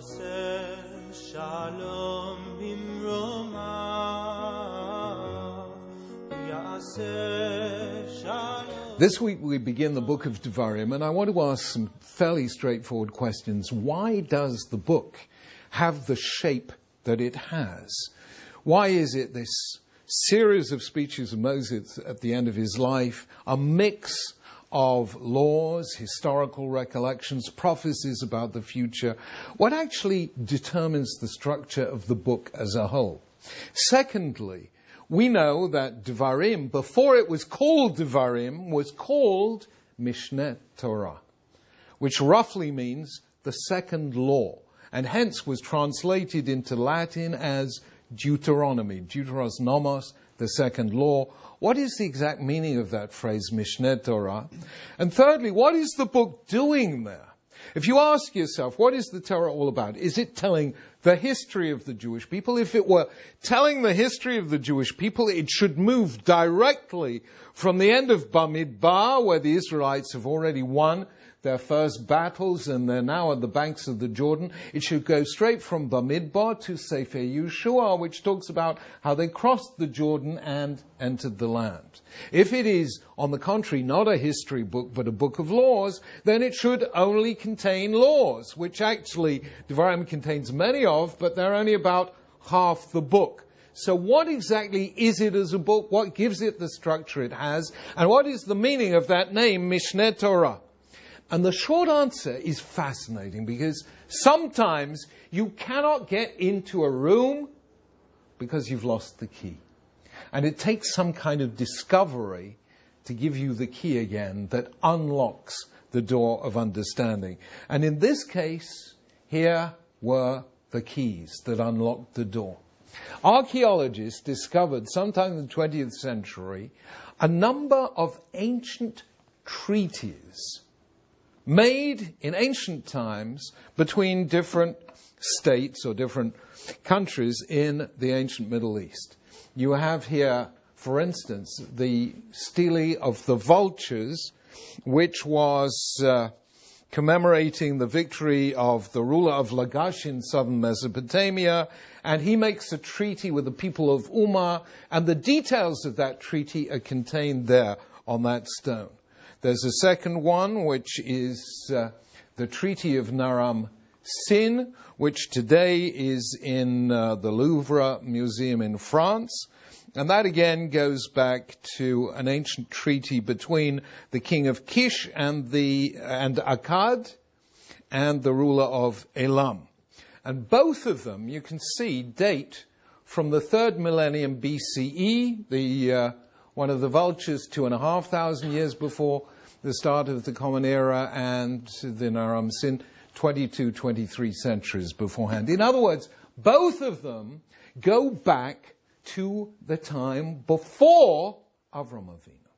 This week we begin the book of Devarim, and I want to ask some fairly straightforward questions. Why does the book have the shape that it has? Why is it this series of speeches of Moses at the end of his life, a mix of laws, historical recollections, prophecies about the future? What actually determines the structure of the book as a whole? Secondly, we know that Devarim, before it was called Devarim, was called Mishneh Torah, which roughly means the second law, and hence was translated into Latin as Deuteronomy, Deuteros Nomos, the second law. What is the exact meaning of that phrase, Mishneh Torah? And thirdly, what is the book doing there? If you ask yourself, what is the Torah all about? Is it telling the history of the Jewish people? If it were telling the history of the Jewish people, it should move directly from the end of Bamidbar, where the Israelites have already won their first battles and they're now at the banks of the Jordan. It should go straight from Bamidbar to Sefer Yeshua, which talks about how they crossed the Jordan and entered the land. If it is, on the contrary, not a history book, but a book of laws, then it should only contain laws, which actually Devarim contains many of, but they're only about half the book. So what exactly is it as a book? What gives it the structure it has? And what is the meaning of that name, Mishneh Torah? And the short answer is fascinating, because sometimes you cannot get into a room because you've lost the key. And it takes some kind of discovery to give you the key again that unlocks the door of understanding. And in this case, here were the keys that unlocked the door. Archaeologists discovered sometime in the 20th century a number of ancient treaties made in ancient times between different states or different countries in the ancient Middle East. You have here, for instance, the Stele of the vultures, which was commemorating the victory of the ruler of Lagash in southern Mesopotamia, and he makes a treaty with the people of Umar, and the details of that treaty are contained there on that stone. There's a second one, which is the Treaty of Naram-Sin, which today is in the Louvre Museum in France. And that again goes back to an ancient treaty between the king of Kish and Akkad and the ruler of Elam. And both of them, you can see, date from the 3rd millennium BCE, one of the vultures 2,500 years before the start of the Common Era, and the Naram-Sin 23 centuries beforehand. In other words, both of them go back to the time before Avram Avinu.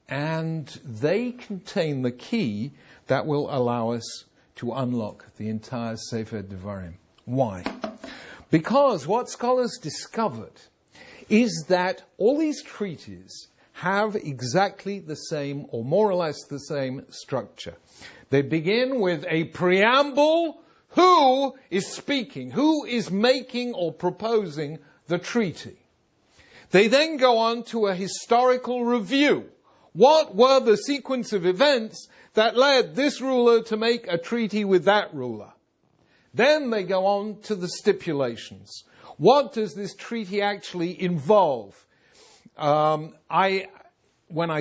And they contain the key that will allow us to unlock the entire Sefer Devarim. Why? Because what scholars discovered is that all these treaties have exactly the same, or more or less the same, structure. They begin with a preamble. Who is speaking? Who is making or proposing the treaty? They then go on to a historical review. What were the sequence of events that led this ruler to make a treaty with that ruler? Then they go on to the stipulations. What does this treaty actually involve? When I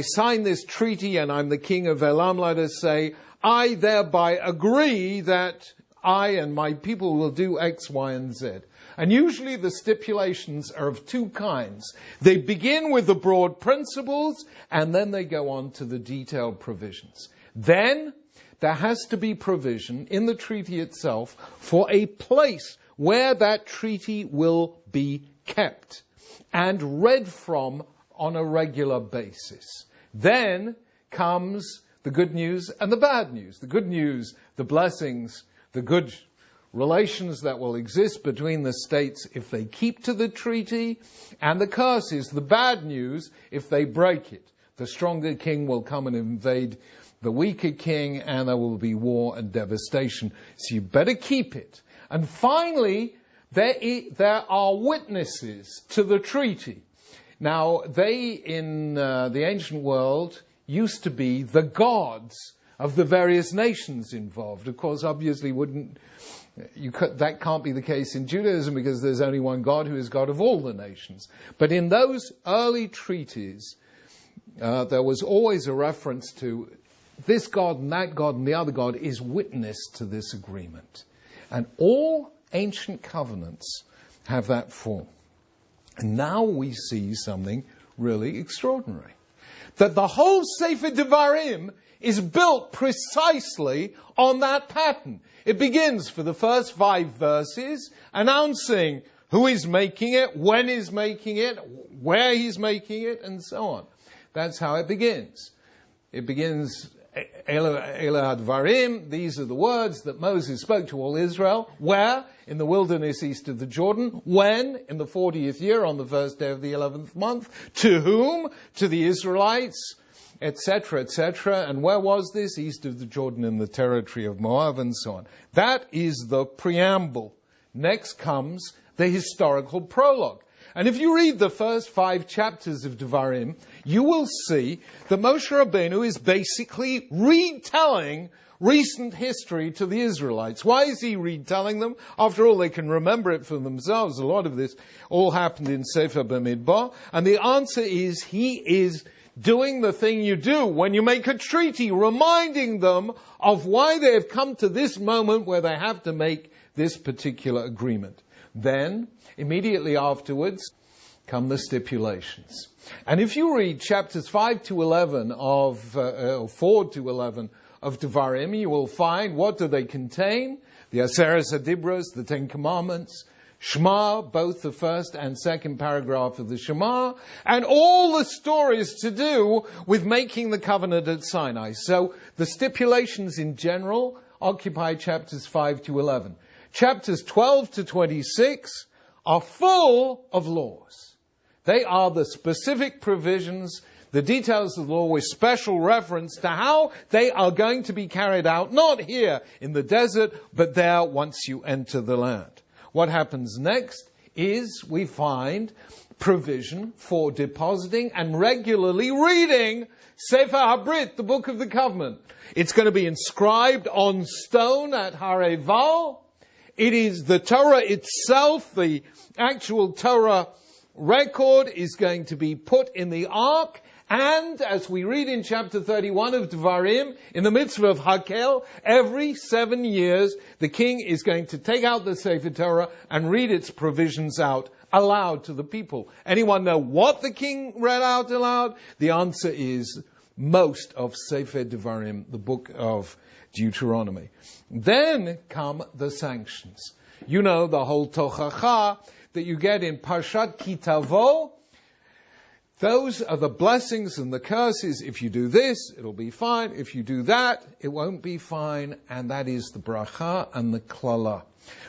sign this treaty and I'm the king of Elam, let us say, I thereby agree that I and my people will do X, Y, and Z. And usually the stipulations are of two kinds. They begin with the broad principles, and then they go on to the detailed provisions. Then there has to be provision in the treaty itself for a place where that treaty will be kept and read from on a regular basis. Then comes the good news and the bad news. The good news, the blessings, the good relations that will exist between the states if they keep to the treaty, and the curses, the bad news, if they break it. The stronger king will come and invade the weaker king, and there will be war and devastation. So you better keep it. And finally, there are witnesses to the treaty. Now, they in the ancient world used to be the gods of the various nations involved. Of course, obviously that can't be the case in Judaism because there's only one God who is God of all the nations. But in those early treaties, there was always a reference to this God and the other God is witness to this agreement. And all ancient covenants have that form. And now we see something really extraordinary. That the whole Sefer Devarim is built precisely on that pattern. It begins for the first 5 verses announcing who is making it, when he's making it, where he's making it, and so on. That's how it begins. It begins, Ele Advarim, these are the words that Moses spoke to all Israel. Where? In the wilderness east of the Jordan. When? In the 40th year, on the first day of the 11th month. To whom? To the Israelites, etc., etc. And where was this? East of the Jordan in the territory of Moab, and so on. That is the preamble. Next comes the historical prologue. And if you read the first 5 chapters of Devarim, you will see that Moshe Rabbeinu is basically retelling recent history to the Israelites. Why is he retelling them? After all, they can remember it for themselves. A lot of this all happened in Sefer Bamidbar. And the answer is he is doing the thing you do when you make a treaty, reminding them of why they have come to this moment where they have to make this particular agreement. Then, immediately afterwards, come the stipulations. And if you read chapters 5 to 11 or 4 to 11 of Devarim, you will find, what do they contain? The Aseret HaDibros, the 10 Commandments, Shema, both the first and second paragraph of the Shema, and all the stories to do with making the covenant at Sinai. So the stipulations in general occupy chapters 5 to 11. Chapters 12 to 26 are full of laws. They are the specific provisions, the details of the law with special reference to how they are going to be carried out, not here in the desert, but there once you enter the land. What happens next is we find provision for depositing and regularly reading Sefer HaBrit, the Book of the Covenant. It's going to be inscribed on stone at Hareval. It is the Torah itself, the actual Torah record is going to be put in the ark. And as we read in chapter 31 of Devarim, in the mitzvah of Hakel, every 7 years, the king is going to take out the Sefer Torah and read its provisions out aloud to the people. Anyone know what the king read out aloud? The answer is most of Sefer Devarim, the book of Deuteronomy. Then come the sanctions. You know, the whole tochacha that you get in Parshat Ki Tavo. Those are the blessings and the curses. If you do this, it'll be fine. If you do that, it won't be fine. And that is the bracha and the klala,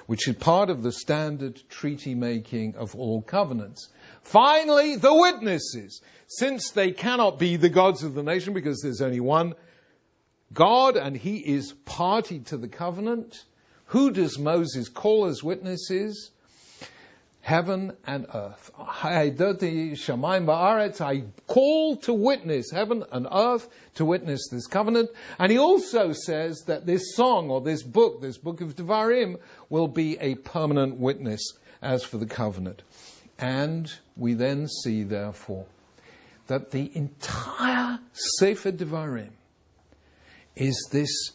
which is part of the standard treaty making of all covenants. Finally, the witnesses. Since they cannot be the gods of the nation because there's only one God and he is party to the covenant, who does Moses call as witnesses? Heaven and earth. I call to witness heaven and earth to witness this covenant. And he also says that this song or this book of Devarim, will be a permanent witness as for the covenant. And we then see, therefore, that the entire Sefer Devarim is this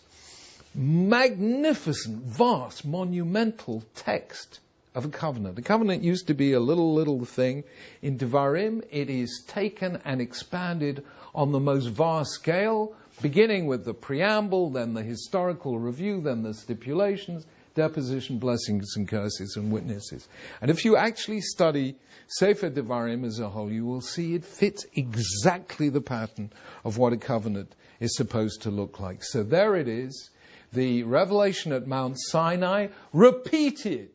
magnificent, vast, monumental text of a covenant. The covenant used to be a little thing. In Devarim, it is taken and expanded on the most vast scale, beginning with the preamble, then the historical review, then the stipulations, deposition, blessings and curses and witnesses. And if you actually study Sefer Devarim as a whole, you will see it fits exactly the pattern of what a covenant is supposed to look like. So there it is, the revelation at Mount Sinai, repeated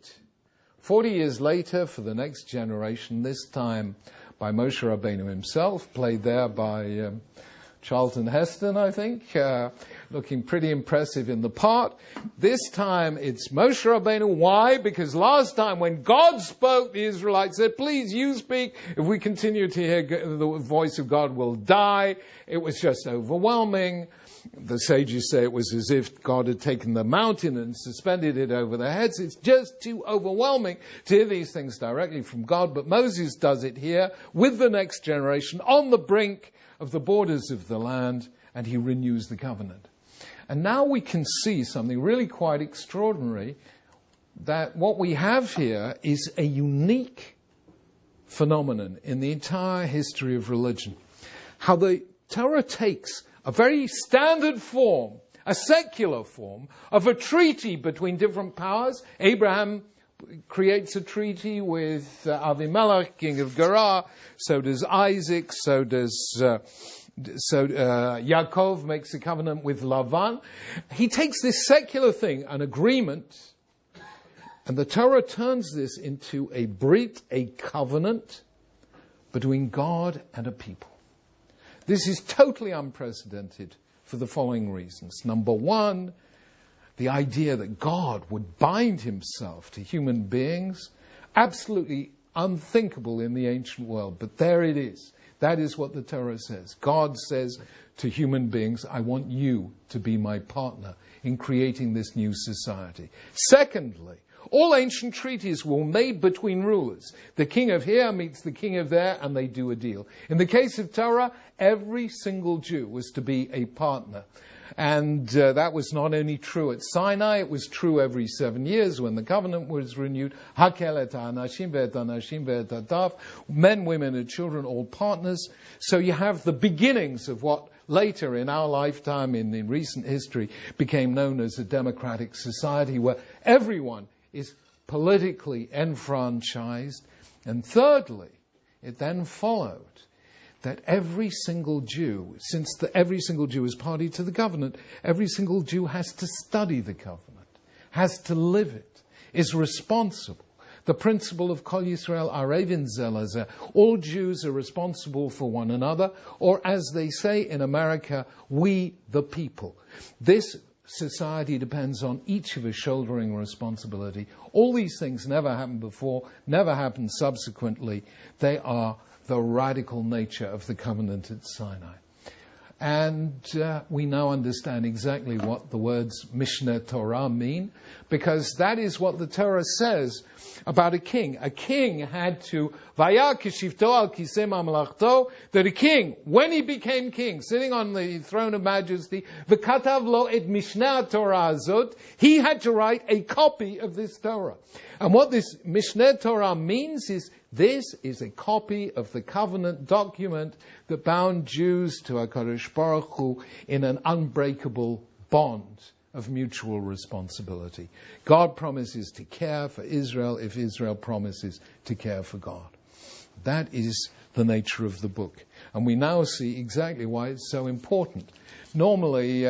40 years later for the next generation, this time by Moshe Rabbeinu himself, played there by Charlton Heston, I think, looking pretty impressive in the part. This time it's Moshe Rabbeinu. Why? Because last time when God spoke, the Israelites said, please, you speak. If we continue to hear the voice of God, we'll die. It was just overwhelming. The sages say it was as if God had taken the mountain and suspended it over their heads. It's just too overwhelming to hear these things directly from God. But Moses does it here with the next generation on the brink of the borders of the land, and he renews the covenant. And now we can see something really quite extraordinary, that what we have here is a unique phenomenon in the entire history of religion. How the Torah takes a very standard form, a secular form, of a treaty between different powers. Abraham creates a treaty with Avimelech, king of Gerar. So does Isaac. So Yaakov makes a covenant with Lavan. He takes this secular thing, an agreement, and the Torah turns this into a brit, a covenant between God and a people. This is totally unprecedented for the following reasons. Number one, the idea that God would bind himself to human beings, absolutely unthinkable in the ancient world, but there it is. That is what the Torah says. God says to human beings, I want you to be my partner in creating this new society. Secondly, all ancient treaties were made between rulers. The king of here meets the king of there, and they do a deal. In the case of Torah, every single Jew was to be a partner. And that was not only true at Sinai, it was true every 7 years when the covenant was renewed. Hakel et ha'anashim ve'et ha'anashim ve'et ha'taf. Men, women, and children, all partners. So you have the beginnings of what later in our lifetime, in recent history, became known as a democratic society where everyone is politically enfranchised. And thirdly, it then followed that every single Jew, since every single Jew is party to the covenant, every single Jew has to study the covenant, has to live it, is responsible. The principle of Kol Yisrael Arevin Zelazeh, all Jews are responsible for one another, or as they say in America, we the people. This society depends on each of us shouldering responsibility. All these things never happened before, never happened subsequently. They are the radical nature of the covenant at Sinai. And we now understand exactly what the words Mishneh Torah mean, because that is what the Torah says about a king. A king had to, Vaya kishivto al kisei mamlachto, that a king, when he became king, sitting on the throne of majesty, v'katav lo et Mishneh Torah azot, he had to write a copy of this Torah. And what this Mishneh Torah means is, this is a copy of the covenant document that bound Jews to HaKadosh Baruch Hu in an unbreakable bond of mutual responsibility. God promises to care for Israel if Israel promises to care for God. That is the nature of the book. And we now see exactly why it's so important. Normally,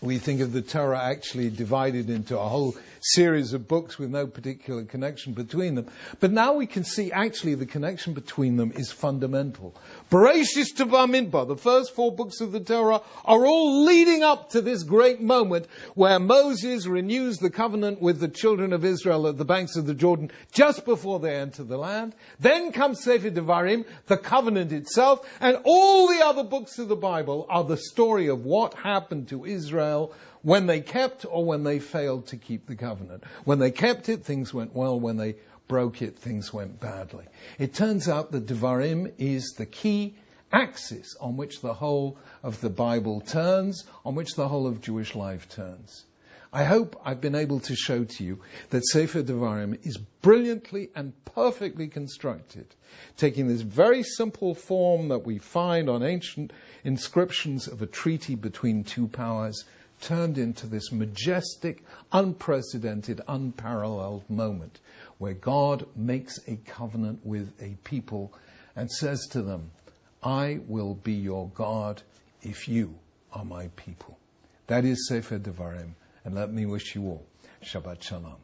we think of the Torah actually divided into a whole series of books with no particular connection between them. But now we can see actually the connection between them is fundamental. Bereshis to Bamidbar, the first 4 books of the Torah, are all leading up to this great moment where Moses renews the covenant with the children of Israel at the banks of the Jordan just before they enter the land. Then comes Sefer Devarim, the covenant itself, and all the other books of the Bible are the story of what happened to Israel when they kept or when they failed to keep the covenant. When they kept it, things went well. When they broke it, things went badly. It turns out that Devarim is the key axis on which the whole of the Bible turns, on which the whole of Jewish life turns. I hope I've been able to show to you that Sefer Devarim is brilliantly and perfectly constructed, taking this very simple form that we find on ancient inscriptions of a treaty between two powers, turned into this majestic, unprecedented, unparalleled moment where God makes a covenant with a people and says to them, I will be your God if you are my people. That is Sefer Devarim, and let me wish you all Shabbat Shalom.